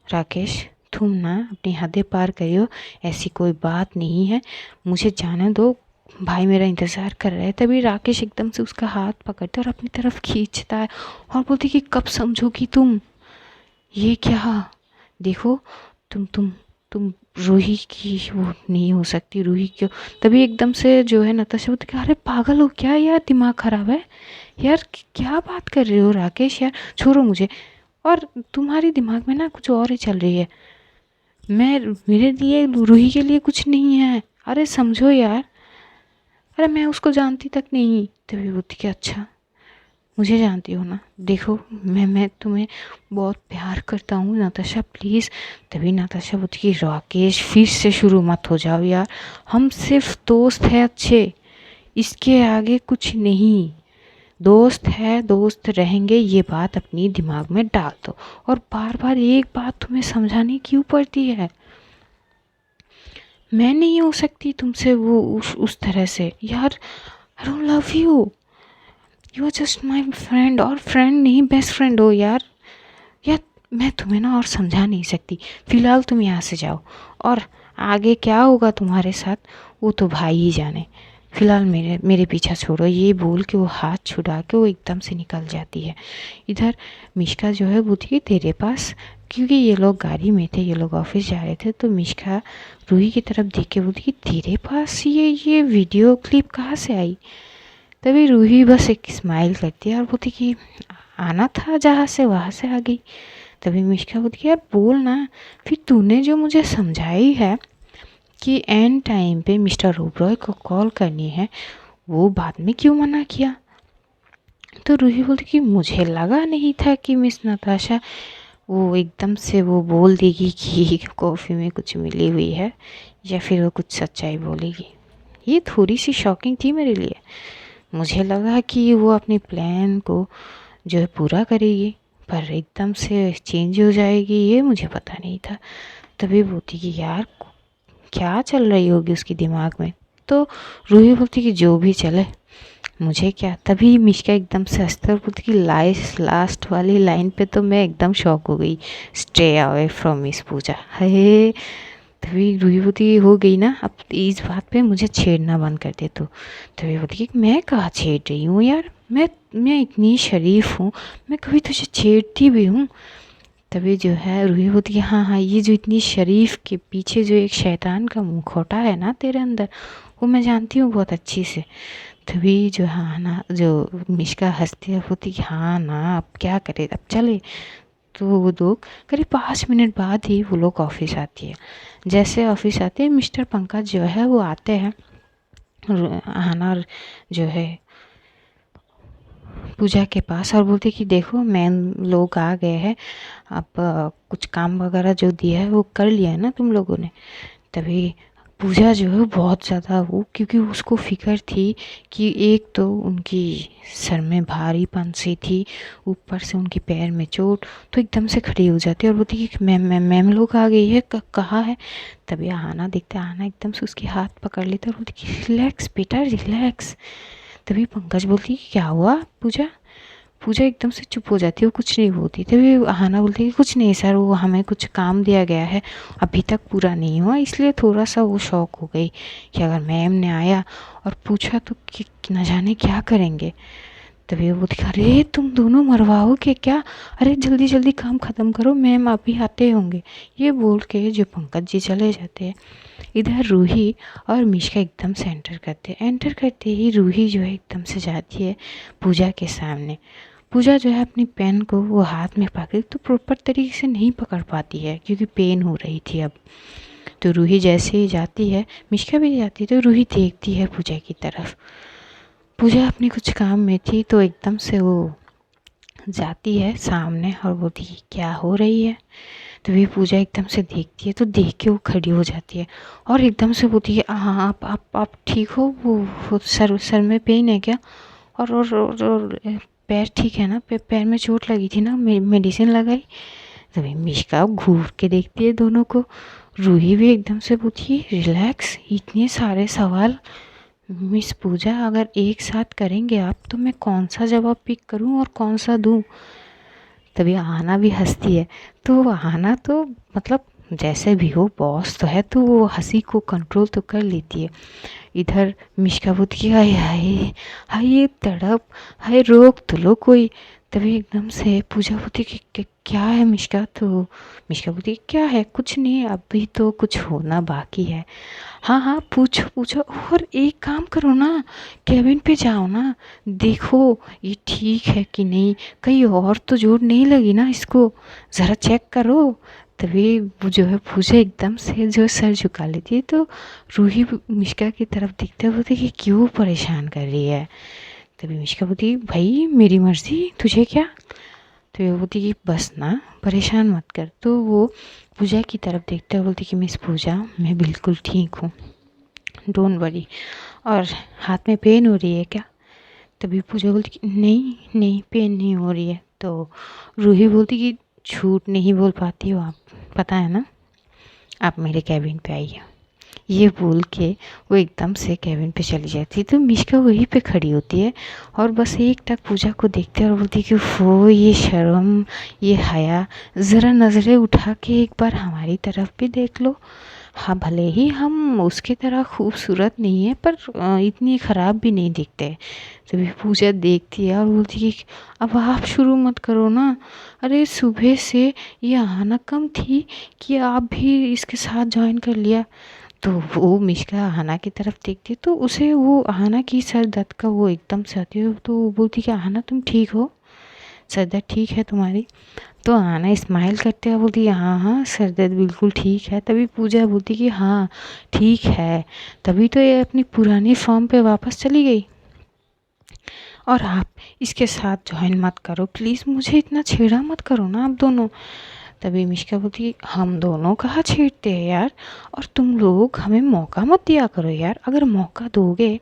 Speaker 1: राकेश तुम ना अपनी हदें पार करियो, ऐसी कोई बात नहीं है, मुझे जाने दो, भाई मेरा इंतज़ार कर रहा है। तभी राकेश एकदम से उसका हाथ पकड़ता और अपनी तरफ खींचता है और बोलती कि कब समझोगी तुम ये क्या, देखो तुम रूही की वो नहीं हो सकती, रूही क्यों। तभी एकदम से जो है नताशा बोलती कि अरे पागल हो क्या यार, दिमाग खराब है यार, क्या बात कर रहे हो राकेश यार, छोड़ो मुझे, और तुम्हारे दिमाग में ना कुछ और ही चल रही है, मैं मेरे लिए रूही के लिए कुछ नहीं है, अरे समझो यार, अरे मैं उसको जानती तक नहीं। तभी बोलती कि अच्छा मुझे जानती हो ना, देखो मैं तुम्हें बहुत प्यार करता हूँ नताशा प्लीज़। तभी नताशा बोलती कि राकेश फिर से शुरू मत हो जाओ यार, हम सिर्फ दोस्त हैं अच्छे, इसके आगे कुछ नहीं, दोस्त है दोस्त रहेंगे, ये बात अपनी दिमाग में डाल दो। और बार बार एक बात तुम्हें समझानी क्यों पड़ती है, मैं नहीं हो सकती तुमसे वो उस तरह से यार, I don't love you, you are just my friend, और फ्रेंड नहीं बेस्ट फ्रेंड हो यार। यार मैं तुम्हें ना और समझा नहीं सकती, फ़िलहाल तुम यहाँ से जाओ, और आगे क्या होगा तुम्हारे साथ वो तो भाई ही जाने, फ़िलहाल मेरे मेरे पीछा छोड़ो। ये बोल के वो हाथ छुड़ा के वो एकदम से निकल जाती है। इधर मिश्का जो है बोलती है तेरे पास, क्योंकि ये लोग गाड़ी में थे, ये लोग ऑफिस जा रहे थे, तो मिश्का रूही की तरफ देख के बोलती कि तेरे पास ये वीडियो क्लिप कहाँ से आई। तभी रूही बस एक स्माइल करती है और बोलती कि आना था जहाँ से वहाँ से आ गई। तभी मिश्का बोलती कि यार बोल ना, फिर तूने जो मुझे समझाई है कि एंड टाइम पे मिस्टर ओबरॉय को कॉल करनी है, वो बाद में क्यों मना किया। तो रूही बोलती कि मुझे लगा नहीं था कि मिस नताशा वो एकदम से वो बोल देगी कि कॉफ़ी में कुछ मिली हुई है, या फिर वो कुछ सच्चाई बोलेगी। ये थोड़ी सी शॉकिंग थी मेरे लिए। मुझे लगा कि वो अपने प्लान को जो है पूरा करेगी, पर एकदम से चेंज हो जाएगी, ये मुझे पता नहीं था। तभी बोलती कि यार क्या चल रही होगी उसके दिमाग में। तो रूही बोलती कि जो भी चले, मुझे क्या। तभी मिश्का एकदम से हंसता और बोलती कि लास्ट वाली लाइन पे तो मैं एकदम शॉक हो गई, स्टे अवे फ्रॉम मिस पूजा है। तभी रूही बोलती हो गई ना, अब इस बात पे मुझे छेड़ना बंद कर दे। तो तभी बोलती कि मैं कहाँ छेड़ रही हूँ यार, मैं इतनी शरीफ हूँ, मैं कभी तुझे छेड़ती भी हूँ। तभी जो है रूही बोलती कि हाँ हाँ, ये जो इतनी शरीफ के पीछे जो एक शैतान का मुखौटा है ना तेरे अंदर, वो मैं जानती हूँ बहुत अच्छी से। तभी जो हाँ ना, जो मिश्का हंसती है होती कि हाँ ना, अब क्या करे, अब चले। तो वो लोग करीब 5 मिनट बाद ही वो लोग ऑफिस आती है। जैसे ऑफिस आते हैं, मिस्टर पंकज जो है वो आते हैं आना जो है पूजा के पास, और बोलते कि देखो मैम लोग आ गए हैं, अब कुछ काम वगैरह जो दिया है वो कर लिया है ना तुम लोगों ने। तभी पूजा जो है बहुत ज़्यादा वो, क्योंकि उसको फिक्र थी कि एक तो उनकी सर में भारीपन सी थी, ऊपर से उनके पैर में चोट, तो एकदम से खड़ी हो जाती है और बोलती कि मैम लोग आ गई है, कहाँ है। तभी आना दिखता है, आना एकदम से उसके हाथ पकड़ लेता है और बोलती कि रिलैक्स बेटा रिलैक्स। तभी पंकज बोलती कि क्या हुआ पूजा। पूजा एकदम से चुप हो जाती है, वो कुछ नहीं बोलती। तभी हाना बोलती है कि कुछ नहीं सर, वो हमें कुछ काम दिया गया है, अभी तक पूरा नहीं हुआ, इसलिए थोड़ा सा वो शौक हो गई कि अगर मैम ने आया और पूछा तो कि न जाने क्या करेंगे। तभी वो बोलती अरे तुम दोनों मरवाओगे क्या, अरे जल्दी जल्दी काम ख़त्म करो, मैम अभी आते होंगे। ये बोल के जो पंकज जी चले जाते हैं, इधर रूही और मिश्का एकदम से एंटर करते हैं। एंटर करते ही रूही जो है एकदम से जाती है पूजा के सामने। पूजा जो है अपनी पेन को वो हाथ में पकड़ तो प्रॉपर तरीके से नहीं पकड़ पाती है, क्योंकि पेन हो रही थी अब। तो रूही जैसे ही जाती है, मिश्का भी जाती है, तो रूही देखती है पूजा की तरफ। पूजा अपने कुछ काम में थी, तो एकदम से वो जाती है सामने और बोलती है क्या हो रही है। तो भी पूजा एकदम से देखती है, तो देख के वो खड़ी हो जाती है और एकदम से बोलती है हाँ आप ठीक हो, वो सर में पेन है क्या, और पैर ठीक है ना, पैर में चोट लगी थी ना, मेडिसिन लगाई। तभी मिश्का घूर के देखती है दोनों को। रूही भी एकदम से पूछी रिलैक्स, इतने सारे सवाल मिस पूजा अगर एक साथ करेंगे आप, तो मैं कौन सा जवाब पिक करूं और कौन सा दूं। तभी आना भी हंसती है। तो आना तो मतलब जैसे भी हो बॉस तो है, तो वो हंसी को कंट्रोल तो कर लेती है। इधर मिश्का बोलती है हाय हाय हाय ये तड़प, हाय रोक तो लो कोई। तभी एकदम से पूजा बोलती है कि क्या है मिश्का। तो मिश्का बोलती है क्या है, कुछ नहीं, अभी तो कुछ होना बाकी है। हाँ हाँ पूछो पूछो, और एक काम करो ना, केबिन पे जाओ ना, देखो ये ठीक है कि नहीं, कहीं और तो जोड़ नहीं लगी ना इसको, ज़रा चेक करो। तभी वो जो है पूजा एकदम से जो सर झुका लेती है। तो रूही मिश्का की तरफ देखते हुए कि क्यों परेशान कर रही है। तभी मिश्का बोलती भाई मेरी मर्जी, तुझे क्या। तो वो बोलती कि बस ना परेशान मत कर। तो वो पूजा की तरफ देखते हुए बोलती कि मिस पूजा मैं बिल्कुल ठीक हूँ, डोंट वरी। और हाथ में पेन हो रही है क्या। तभी पूजा बोलती कि नहीं नहीं पेन नहीं हो रही है। तो रूही बोलती कि झूठ नहीं बोल पाती हो आप, पता है ना, आप मेरे कैबिन पे आइए। ये बोल के वो एकदम से कैबिन पे चली जाती है। तो मिश्का वहीं पे खड़ी होती है और बस एक टक पूजा को देखते हैं और बोलती है कि वो ये शर्म, ये हया, ज़रा नज़रें उठा के एक बार हमारी तरफ भी देख लो। हाँ भले ही हम उसकी तरह खूबसूरत नहीं है, पर इतनी ख़राब भी नहीं दिखते। तभी पूजा देखती है और बोलती है कि अब आप शुरू मत करो ना, अरे सुबह से ये आना कम थी कि आप भी इसके साथ ज्वाइन कर लिया। तो वो मिश्का आहाना की तरफ देखती है, तो उसे वो आहाना की सर दर्द का वो एकदम से आती है। तो वो बोलती कि आहाना तुम ठीक हो, सर दर्द ठीक है तुम्हारी। तो आहाना स्माइल करते हुए बोलती है हाँ हाँ सर दर्द बिल्कुल ठीक है। तभी पूजा बोलती कि हाँ ठीक है, तभी तो ये अपनी पुरानी फॉर्म पे वापस चली गई। और आप इसके साथ जॉइन मत करो प्लीज़, मुझे इतना छेड़ा मत करो ना आप दोनों। तभी मिष्का बोलती हम दोनों कहाँ छेड़ते हैं यार, और तुम लोग हमें मौका मत दिया करो यार, अगर मौका दोगे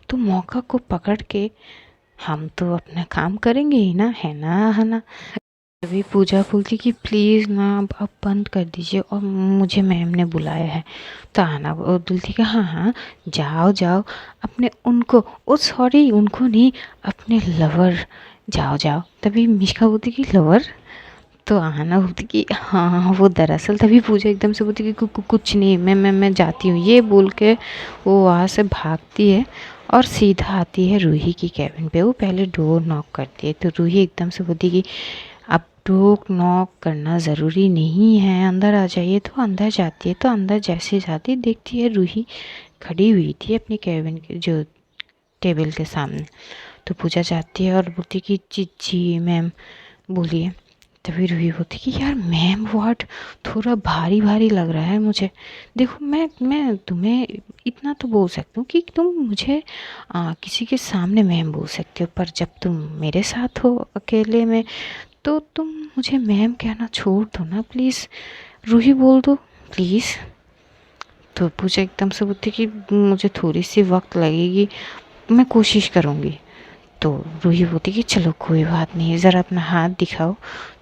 Speaker 1: तो मौका को पकड़ के हम तो अपना काम करेंगे ही ना, है ना हना। तभी पूजा बोलती कि प्लीज़ ना अब बंद कर दीजिए और मुझे मैम ने बुलाया है। तो आना बोलती कि हाँ हाँ जाओ जाओ अपने उनको, ओ सॉरी उनको नहीं, अपने लवर जाओ जाओ। तभी मिष्का बोलती कि लवर, तो आना बोलती कि हाँ वो दरअसल, तभी पूजा एकदम से बोलती कि कुछ नहीं, मैं जाती हूँ, ये बोल के वो वहाँ से भागती है और सीधा आती है रूही की कैबिन पे। वो पहले डोर नॉक करती है तो रूही एकदम से बोलती कि अब डोर नॉक करना ज़रूरी नहीं है, अंदर आ जाइए। तो अंदर जाती है, तो अंदर जैसे जाती देखती है रूही खड़ी हुई थी अपनी कैबिन के जो टेबल के सामने। तो पूजा जाती है और बोलती कि जी मैम बोलिए। तभी रूही होती कि यार मैम वर्ड थोड़ा भारी भारी लग रहा है मुझे। देखो मैं तुम्हें इतना तो बोल सकती हूँ कि तुम मुझे किसी के सामने मैम बोल सकते हो, पर जब तुम मेरे साथ हो अकेले में तो तुम मुझे मैम कहना छोड़ दो ना प्लीज़, रूही बोल दो प्लीज़। तो पूजा एकदम से बोलती कि मुझे थोड़ी सी वक्त लगेगी, मैं कोशिश करूँगी। तो रूही बोलती कि चलो कोई बात नहीं, ज़रा अपना हाथ दिखाओ।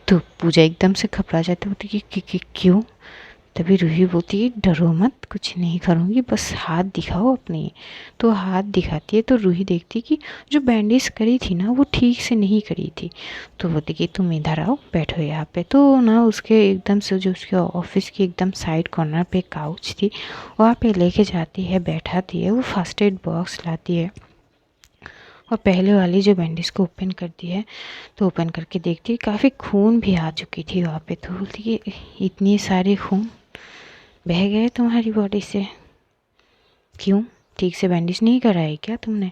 Speaker 1: तो पूजा एकदम से घबरा जाती, बोलती कि क्यों। तभी रूही बोलती कि डरो मत, कुछ नहीं करूँगी, बस हाथ दिखाओ अपने। तो हाथ दिखाती है तो रूही देखती कि जो बैंडेज करी थी ना वो ठीक से नहीं करी थी। तो बोलती कि तुम इधर आओ बैठो यहाँ पे। तो ना उसके एकदम से जो उसके ऑफिस की एकदम साइड कॉर्नर पे काउच थी वहाँ पे लेके जाती है, बैठाती है, वो फर्स्ट एड बॉक्स लाती है और पहले वाली जो बैंडेज को ओपन करती है। तो ओपन करके देखती है काफ़ी खून भी आ चुकी थी वहाँ पे। तो बोलती कि इतनी सारे खून बह गए तुम्हारी बॉडी से, क्यों ठीक से बैंडेज नहीं कराई क्या तुमने।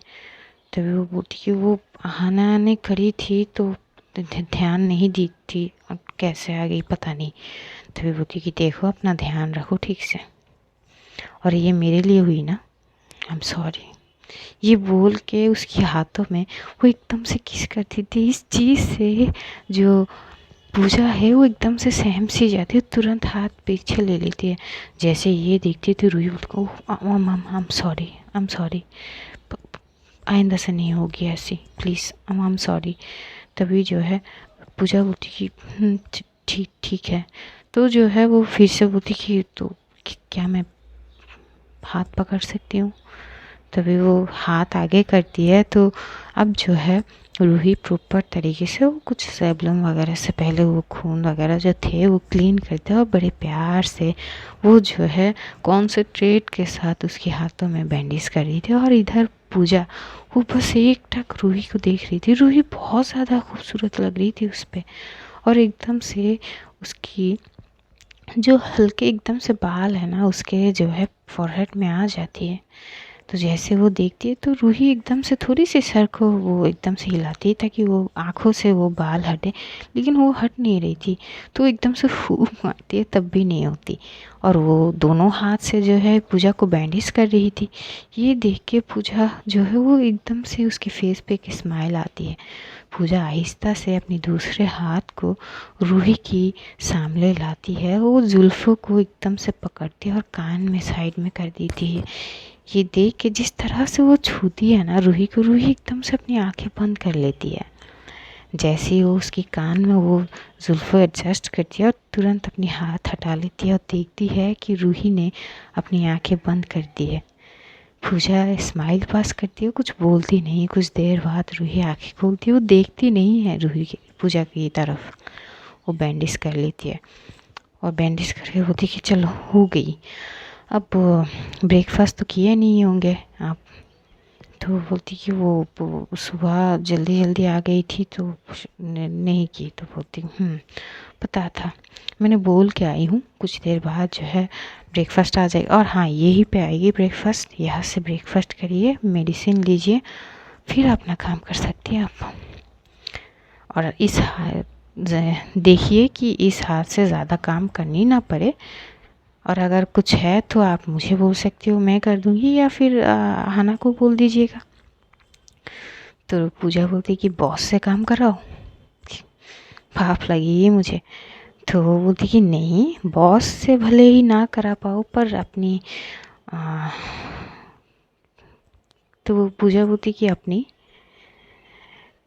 Speaker 1: तभी वो बोलती कि वो आना ने करी थी तो ध्यान नहीं दी थी, अब कैसे आ गई पता नहीं। तभी बोलती कि देखो अपना ध्यान रखो ठीक से, और ये मेरे लिए हुई ना, आई एम सॉरी। ये बोल के उसके हाथों में वो एकदम से किस करती थी। इस चीज़ से जो पूजा है वो एकदम से सहम सी जाती है, तुरंत हाथ पीछे ले लेती है। जैसे ये देखती थी रूही को, आई am sorry, I am sorry, आइंदा से नहीं होगी ऐसी प्लीज़, आई एम सॉरी। तभी जो है पूजा बोलती कि ठीक ठीक है। तो जो है वो फिर से बोलती कि तो क्या मैं हाथ पकड़ सकती हूँ। तभी वो हाथ आगे करती है तो अब जो है रूही प्रॉपर तरीके से वो कुछ सेबलम वगैरह से पहले वो खून वगैरह जो थे वो क्लीन करते हैं और बड़े प्यार से वो जो है कॉन्सेंट्रेट के साथ उसके हाथों में बैंडेज कर रही थी। और इधर पूजा वो बस एक टक रूही को देख रही थी। रूही बहुत ज़्यादा खूबसूरत लग रही थी उस पर, और एकदम से उसकी जो हल्के एकदम से बाल है ना उसके जो है फॉरहेड में आ जाती है। तो जैसे वो देखती है तो रूही एकदम से थोड़ी सी सर को वो एकदम से हिलाती है ताकि वो आँखों से वो बाल हटे, लेकिन वो हट नहीं रही थी। तो एकदम से फूंक मारती है तब भी नहीं होती, और वो दोनों हाथ से जो है पूजा को बैंडेज कर रही थी। ये देख के पूजा जो है वो एकदम से उसके फेस पे एक स्माइल आती है। पूजा आहिस्ता से अपने दूसरे हाथ को रूही की सामने लाती है, वो जुल्फ़ों को एकदम से पकड़ती है और कान में साइड में कर देती है। ये देख के जिस तरह से वो छूती है ना रूही को, रूही एकदम से अपनी आंखें बंद कर लेती है। जैसे ही वो उसकी कान में वो जुल्फ़ों एडजस्ट करती है और तुरंत अपनी हाथ हटा लेती है और देखती है कि रूही ने अपनी आंखें बंद कर दी है। पूजा स्माइल पास करती है, कुछ बोलती नहीं। कुछ देर बाद रूही आंखें खोलती है, वो देखती नहीं है रूही की पूजा की तरफ, वो बैंडेज कर लेती है और बैंडेज करके बोलती कि चलो हो गई, अब ब्रेकफास्ट तो किए नहीं होंगे आप। तो बोलती कि वो सुबह जल्दी जल्दी आ गई थी तो नहीं की। तो बोलती पता था, मैंने बोल के आई हूँ कुछ देर बाद जो है ब्रेकफास्ट आ जाएगा, और हाँ यही पे आएगी ब्रेकफास्ट, यहाँ से ब्रेकफास्ट करिए, मेडिसिन लीजिए, फिर अपना काम कर सकती हैं आप। और इस देखिए कि इस हाथ से ज़्यादा काम करनी ना पड़े, और अगर कुछ है तो आप मुझे बोल सकती हो, मैं कर दूँगी, या फिर हाना को बोल दीजिएगा। तो पूजा बोलती कि बॉस से काम कराओ, पाप लगी मुझे। तो वो बोलती कि नहीं, बॉस से भले ही ना करा पाओ पर अपनी आ, तो वो पूजा बोलती कि अपनी,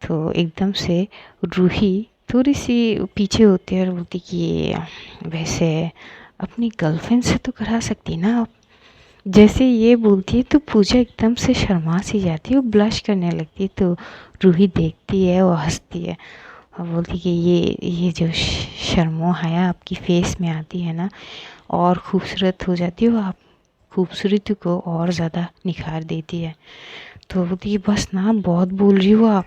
Speaker 1: तो एकदम से रूही थोड़ी सी पीछे होती है और बोलती कि वैसे अपनी गर्लफ्रेंड से तो करा सकती ना आप। जैसे ये बोलती है तो पूजा एकदम से शर्मा सी जाती है, वो ब्लश करने लगती है। तो रूही देखती है, वो हंसती है और बोलती कि ये जो शर्मो हया आपकी फेस में आती है ना, और खूबसूरत हो जाती हो आप, खूबसूरती को और ज़्यादा निखार देती है। तो बोलती कि बस ना, बहुत बोल रही हो आप।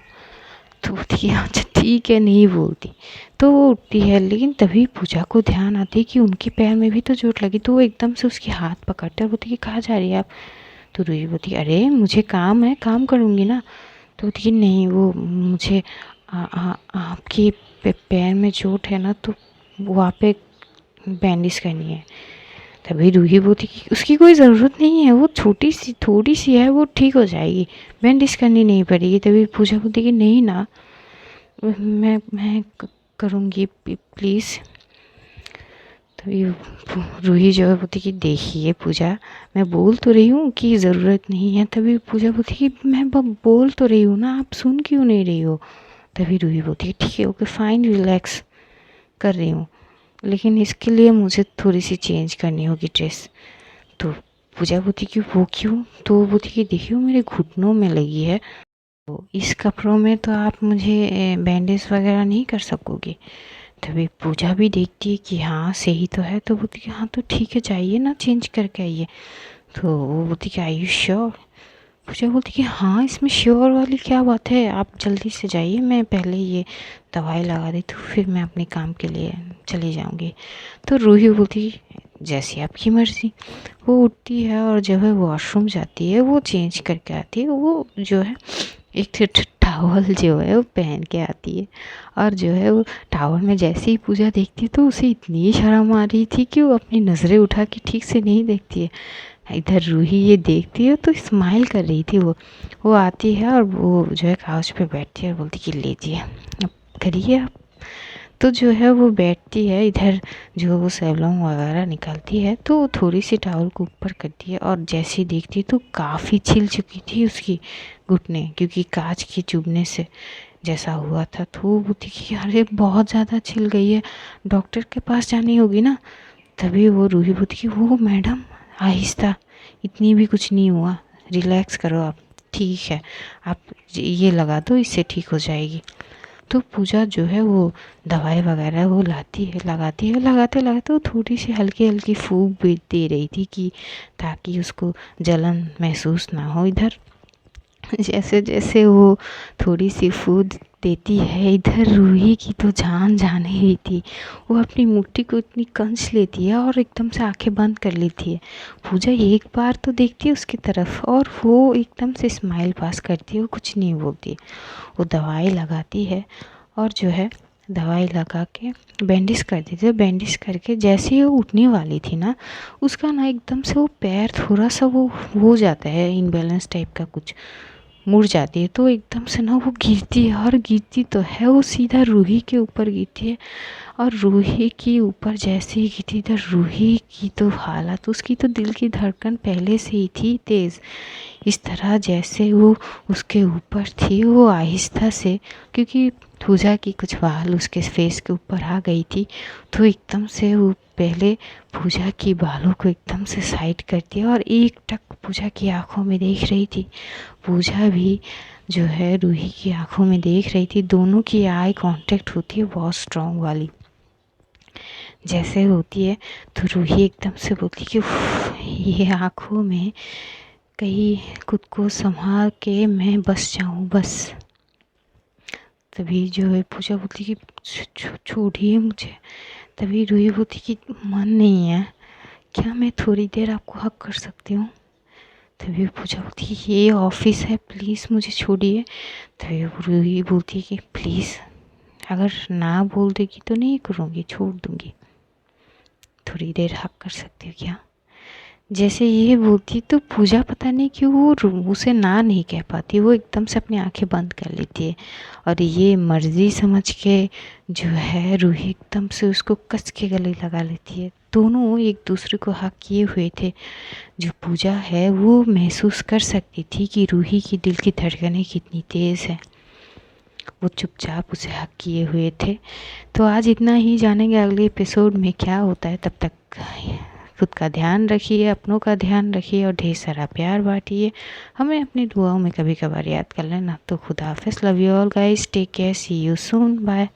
Speaker 1: तो बोलती कि अच्छा ठीक है, नहीं बोलती। तो वो उठती है, लेकिन तभी पूजा को ध्यान आती है कि उनके पैर में भी तो चोट लगी। तो वो एकदम से उसके हाथ पकड़ते और बोलती कि कहाँ जा रही है आप। तो रूही बोलती अरे मुझे काम है, काम करूँगी ना। तो बोलती कि नहीं, वो मुझे आपके पैर में चोट है ना, तो वहाँ पे बैंडेज करनी है। तभी रूही बोलती कि उसकी कोई ज़रूरत नहीं है, वो छोटी सी थोड़ी सी है, वो ठीक हो जाएगी, बैंडेज करनी नहीं पड़ेगी। तभी पूजा बोलती कि नहीं ना, मैं करूँगी प्लीज़। तभी रूही जो है बोलती कि देखिए पूजा, मैं बोल तो रही हूँ कि ज़रूरत नहीं है। तभी पूजा बोलती कि मैं बोल तो रही हूँ ना, आप सुन क्यों नहीं रही हो। तभी रूही बोलती है ठीक है, ओके फाइन, रिलैक्स कर रही हूँ, लेकिन इसके लिए मुझे थोड़ी सी चेंज करनी होगी ड्रेस। तो पूजा बोलती कि वो क्यों। तो वो बोलती कि देखिए मेरे घुटनों में लगी है, तो इस कपड़ों में तो आप मुझे बैंडेज वगैरह नहीं कर सकोगी। तभी पूजा भी देखती है कि हाँ सही तो है। तो बोलती कि हाँ तो ठीक है, जाइए ना, चेंज करके आइए। तो वो बोलती कि आर यू श्योर। पूजा बोलती कि हाँ, इसमें श्योर वाली क्या बात है, आप जल्दी से जाइए, मैं पहले ये दवाई लगा देती हूँ, फिर मैं अपने काम के लिए चली जाऊँगी। तो रूही बोलती जैसी आपकी मर्ज़ी। वो उठती है और जो है वॉशरूम जाती है, वो चेंज करके आती है। वो जो है एक टावल जो है वो पहन के आती है, और जो है वो टावल में जैसे ही पूजा देखती है तो उसे इतनी शर्म आ रही थी कि वो अपनी नज़रें उठा के ठीक से नहीं देखती है। इधर रूही ये देखती है तो स्माइल कर रही थी। वो आती है और वो जो है काउच पे बैठती है और बोलती कि लीजिए अब करिए आप। तो जो है वो बैठती है, इधर जो वो सैलून वगैरह निकालती है तो वो थोड़ी सी टावल को ऊपर करती है, और जैसे ही देखती है तो काफ़ी छिल चुकी थी उसकी घुटने, क्योंकि कांच के चुभने से जैसा हुआ था। तो वो बोलती कि अरे बहुत ज़्यादा छिल गई है, डॉक्टर के पास जानी होगी ना। तभी वो रूही बोलती कि वो मैडम आहिस्ता, इतनी भी कुछ नहीं हुआ, रिलैक्स करो आप, ठीक है, आप ये लगा दो, इससे ठीक हो जाएगी। तो पूजा जो है वो दवाई वगैरह वो लाती है, लगाती है, लगाते लगाते वो थोड़ी सी हल्की हल्की फूंक भी दे रही थी कि ताकि उसको जलन महसूस ना हो। इधर जैसे जैसे वो थोड़ी सी फूंक देती है, इधर रूही की तो जान जाने ही थी। वो अपनी मुट्ठी को इतनी कंच लेती है और एकदम से आंखें बंद कर लेती है। पूजा एक बार तो देखती है उसकी तरफ और वो एकदम से स्माइल पास करती है, वो कुछ नहीं बोलती। वो दवाई लगाती है और जो है दवाई लगा के बैंडेज कर देती है। बैंडेज करके जैसे ही वो उठने वाली थी ना, उसका ना एकदम से वो पैर थोड़ा सा वो हो जाता है इनबैलेंस टाइप का, कुछ मुड़ जाती है। तो एकदम से ना वो गिरती है, और गिरती तो है वो सीधा रूही के ऊपर गिरती है। और रूही के ऊपर जैसे ही गिरती तो रूही की तो हालत, उसकी तो दिल की धड़कन पहले से ही थी तेज़। इस तरह जैसे वो उसके ऊपर थी, वो आहिस्ता से, क्योंकि पूजा की कुछ बाल उसके फेस के ऊपर आ गई थी, तो एकदम से वो पहले पूजा की बालों को एकदम से साइड करती है और एक टक पूजा की आंखों में देख रही थी। पूजा भी जो है रूही की आंखों में देख रही थी। दोनों की आई कांटेक्ट होती है बहुत स्ट्रॉन्ग वाली। जैसे होती है तो रूही एकदम से बोलती कि "उफ, ये आंखों में कहीं खुद को संभाल के मैं बस जाऊं बस।" तभी जो है पूजा बोलती कि छोड़िए मुझे। तभी रूही बोलती कि मन नहीं है, क्या मैं थोड़ी देर आपको हक कर सकती हूँ। तभी पूजा बोलती है ये ऑफिस है, प्लीज़ मुझे छोड़िए। तभी रूही बोलती है कि प्लीज़, अगर ना बोल देगी तो नहीं करूँगी, छोड़ दूँगी, थोड़ी देर हक कर सकती हो क्या। जैसे ये बोलती तो पूजा पता नहीं क्यों वो उसे ना नहीं कह पाती, वो एकदम से अपनी आंखें बंद कर लेती है और ये मर्जी समझ के जो है रूही एकदम से उसको कस के गले लगा लेती है। दोनों एक दूसरे को हक किए हुए थे। जो पूजा है वो महसूस कर सकती थी कि रूही की दिल की धड़कनें कितनी तेज़ है। वो चुपचाप उसे हक किए हुए थे। तो आज इतना ही, जानेंगे अगले एपिसोड में क्या होता है। तब तक खुद का ध्यान रखिए, अपनों का ध्यान रखिए और ढेर सारा प्यार बांटिए। हमें अपनी दुआओं में कभी कभार याद कर लेना। तो खुदा हाफिज़, love you all guys, take care, see you soon, bye.